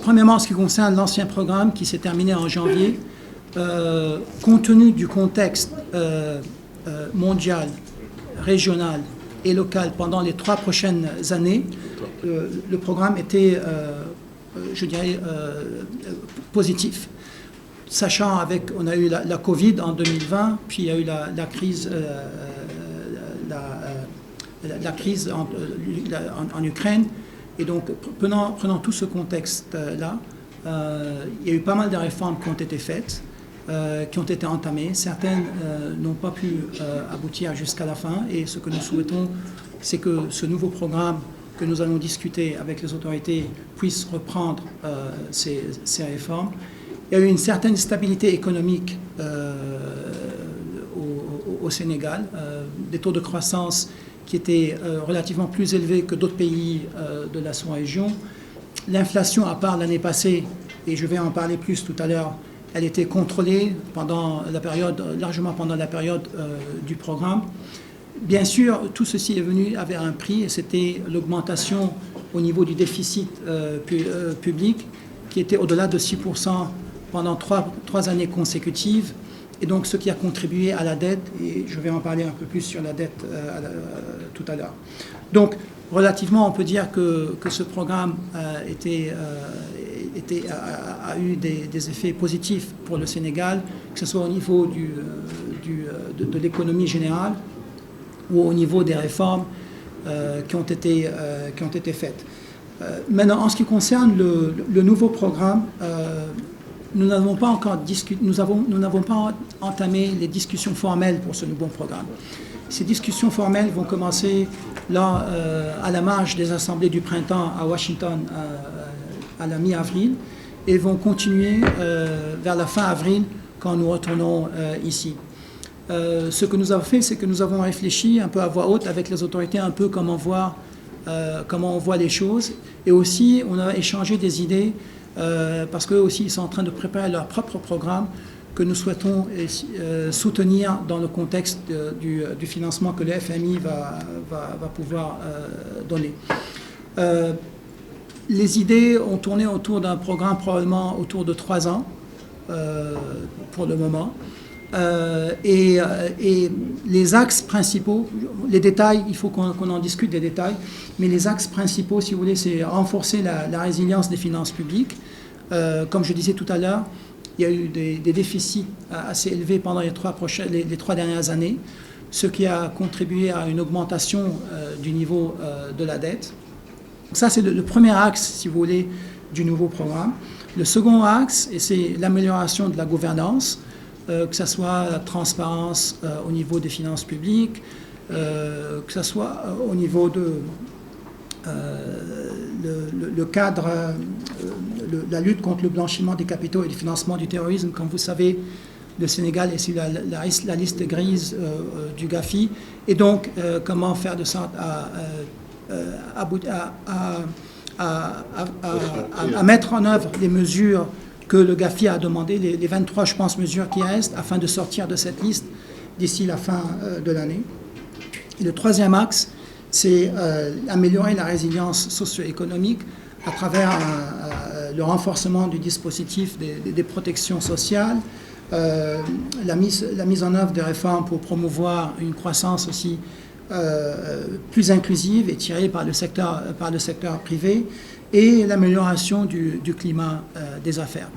Premièrement, en ce qui concerne l'ancien programme qui s'est terminé en janvier, compte tenu du contexte mondial, régional et local pendant les 3 prochaines années, le programme était, je dirais, positif. Sachant on a eu la Covid en 2020, puis il y a eu la crise, la crise en Ukraine. Et donc, prenant tout ce contexte-là, il y a eu pas mal de réformes qui ont été faites, qui ont été entamées. Certaines n'ont pas pu aboutir jusqu'à la fin. Et ce que nous souhaitons, c'est que ce nouveau programme que nous allons discuter avec les autorités puisse reprendre ces réformes. Il y a eu une certaine stabilité économique au Sénégal, des taux de croissance qui étaient relativement plus élevés que d'autres pays de la sous-région. L'inflation, à part l'année passée, et je vais en parler plus tout à l'heure, elle était contrôlée largement pendant la période du programme. Bien sûr, tout ceci est venu avec un prix, et c'était l'augmentation au niveau du déficit public, qui était au-delà de 6% pendant 3 années consécutives, et donc ce qui a contribué à la dette, et je vais en parler un peu plus sur la dette tout à l'heure. Donc, relativement, on peut dire que ce programme a eu des effets positifs pour le Sénégal, que ce soit au niveau de l'économie générale ou au niveau des réformes qui ont été faites. Maintenant, en ce qui concerne le nouveau programme, nous n'avons pas encore nous n'avons pas entamé les discussions formelles pour ce nouveau programme. Ces discussions formelles vont commencer là, à la marge des assemblées du printemps à Washington à la mi-avril et vont continuer vers la fin avril quand nous retournons ici. Ce que nous avons fait, c'est que nous avons réfléchi un peu à voix haute avec les autorités, un peu comment on voit les choses. Et aussi, on a échangé des idées parce qu'eux aussi, ils sont en train de préparer leur propre programme que nous souhaitons soutenir dans le contexte du financement que le FMI va pouvoir donner. Les idées ont tourné autour d'un programme probablement autour de 3 ans pour le moment. Et les axes principaux, les détails, il faut qu'on en discute des détails, mais les axes principaux, si vous voulez, c'est renforcer la résilience des finances publiques. Comme je disais tout à l'heure, il y a eu des déficits assez élevés pendant les 3 dernières années, ce qui a contribué à une augmentation du niveau de la dette. Ça, c'est le premier axe, si vous voulez, du nouveau programme. Le second axe, et c'est l'amélioration de la gouvernance, que ce soit la transparence au niveau des finances publiques, que ce soit au niveau de le cadre, la lutte contre le blanchiment des capitaux et le financement du terrorisme. Comme vous savez, le Sénégal est sur la liste grise du GAFI. Et donc, comment faire de sorte à mettre en œuvre les mesures que le GAFI a demandé, les 23, je pense, mesures qui restent, afin de sortir de cette liste d'ici la fin de l'année. Et le troisième axe, c'est améliorer la résilience socio-économique à travers le renforcement du dispositif des protections sociales, la mise en œuvre de réformes pour promouvoir une croissance aussi plus inclusive et tirée par le secteur privé, et l'amélioration du climat des affaires.